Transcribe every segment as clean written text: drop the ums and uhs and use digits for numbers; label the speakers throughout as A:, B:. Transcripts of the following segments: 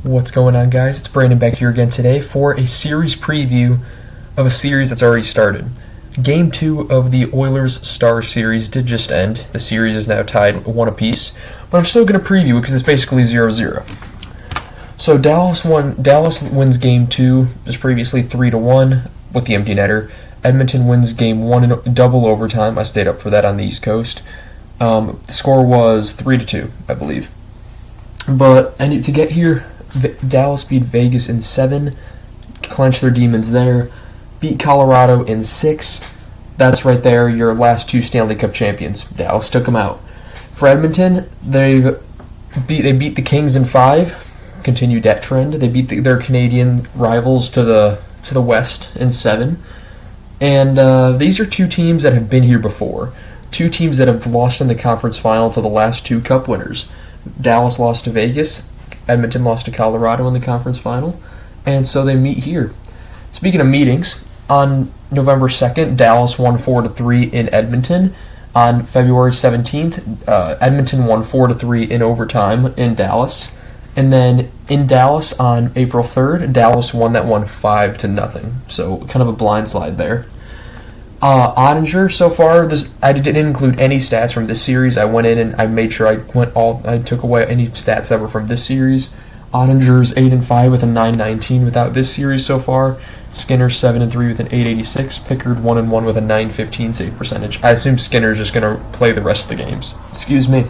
A: What's going on, guys? It's Brandon back here again today for a series preview of a series that's already started. Game 2 of the Oilers-Stars series did just end. The series is now tied 1 apiece, but I'm still going to preview it because it's basically 0-0. So Dallas wins Game 2, as previously 3-1 with the empty netter. Edmonton wins Game 1 in double overtime. I stayed up for that on the East Coast. The score was 3-2, I believe. But to get here, Dallas beat Vegas in 7, clinch their demons there, beat Colorado in 6. That's right there, your last 2 Stanley Cup champions. Dallas took them out. For Edmonton, they beat the Kings in 5, continued that trend. They beat their Canadian rivals to the west in 7. And these are 2 teams that have been here before. 2 teams that have lost in the conference final to the last 2 Cup winners. Dallas lost to Vegas. Edmonton lost to Colorado in the conference final. And so they meet here. Speaking of meetings, on November 2nd, Dallas won 4-3 in Edmonton. On February 17th, Edmonton won 4-3 in overtime in Dallas. And then in Dallas on April 3rd, Dallas won that one 5-0. So kind of a blind slide there. Ottinger, so far, I didn't include any stats from this series. I went in and I made sure I took away any stats that were from this series. Ottinger's 8-5 with a 9.19 without this series so far. Skinner 7-3 with an 8.86. Pickard 1-1 with a 9.15 save percentage. I assume Skinner's just going to play the rest of the games. Excuse me.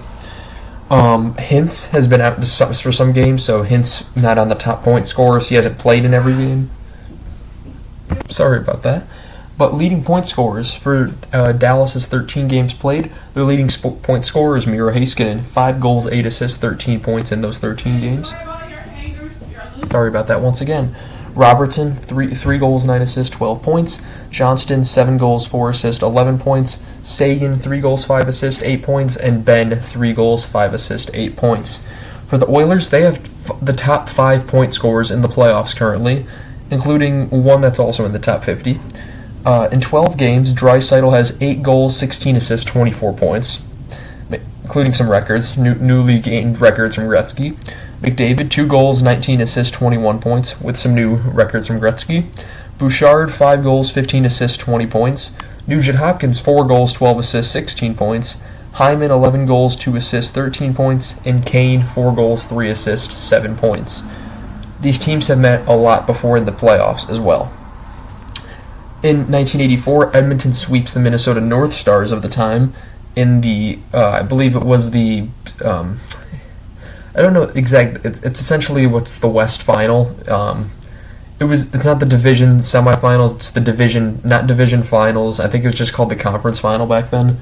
A: Hintz has been out for some games, so Hintz not on the top point scorers. He hasn't played in every game. Sorry about that. But leading point scorers for Dallas's 13 games played, their leading point scorer is Miro Heiskanen. 5 goals, 8 assists, 13 points in those 13 games. Sorry about that once again. Robertson, 3 goals, 9 assists, 12 points. Johnston, 7 goals, 4 assists, 11 points. Sagan, 3 goals, 5 assists, 8 points. And Ben, 3 goals, 5 assists, 8 points. For the Oilers, they have the top 5 point scorers in the playoffs currently, including one that's also in the top 50. In 12 games, Draisaitl has 8 goals, 16 assists, 24 points, including some records, newly gained records from Gretzky. McDavid, 2 goals, 19 assists, 21 points, with some new records from Gretzky. Bouchard, 5 goals, 15 assists, 20 points. Nugent-Hopkins, 4 goals, 12 assists, 16 points. Hyman, 11 goals, 2 assists, 13 points. And Kane, 4 goals, 3 assists, 7 points. These teams have met a lot before in the playoffs as well. In 1984, Edmonton sweeps the Minnesota North Stars of the time in the, I believe it was the, I don't know exactly, it's essentially what's the West Final. It's not the division semifinals, it's the division, not division finals. I think it was just called the conference final back then.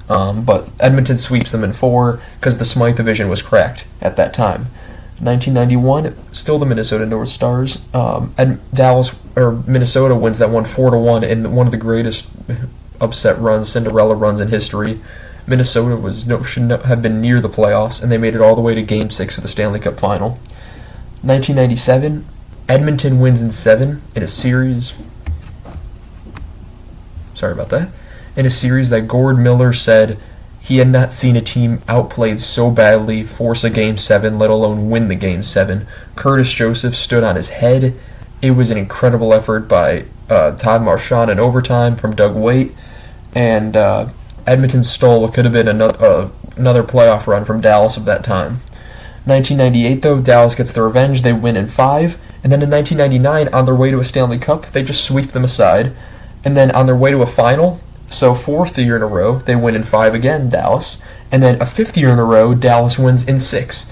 A: But Edmonton sweeps them in 4 because the Smythe division was cracked at that time. 1991, still the Minnesota North Stars. Minnesota wins that one 4-1 in one of the greatest upset runs, Cinderella runs in history. Minnesota should not have been near the playoffs, and they made it all the way to Game 6 of the Stanley Cup Final. 1997, Edmonton wins in 7 in a series. Sorry about that. In a series that Gord Miller said he had not seen a team outplayed so badly force a Game 7, let alone win the Game 7. Curtis Joseph stood on his head. It was an incredible effort by Todd Marchand in overtime from Doug Waite. And Edmonton stole what could have been another playoff run from Dallas of that time. 1998, though, Dallas gets the revenge. They win in 5. And then in 1999, on their way to a Stanley Cup, they just sweep them aside. And then on their way to a final, so 4th year in a row, they win in 5 again, Dallas. And then a 5th year in a row, Dallas wins in 6.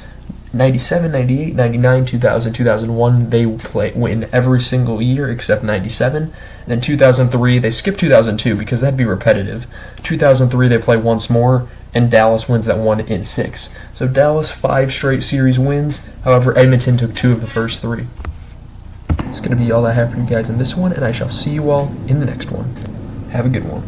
A: 97, 98, 99, 2000, 2001, they win every single year except 97. And then 2003, they skip 2002 because that'd be repetitive. 2003, they play once more, and Dallas wins that one in 6. So Dallas, 5 straight series wins. However, Edmonton took 2 of the first 3. It's going to be all I have for you guys in this one, and I shall see you all in the next one. Have a good one.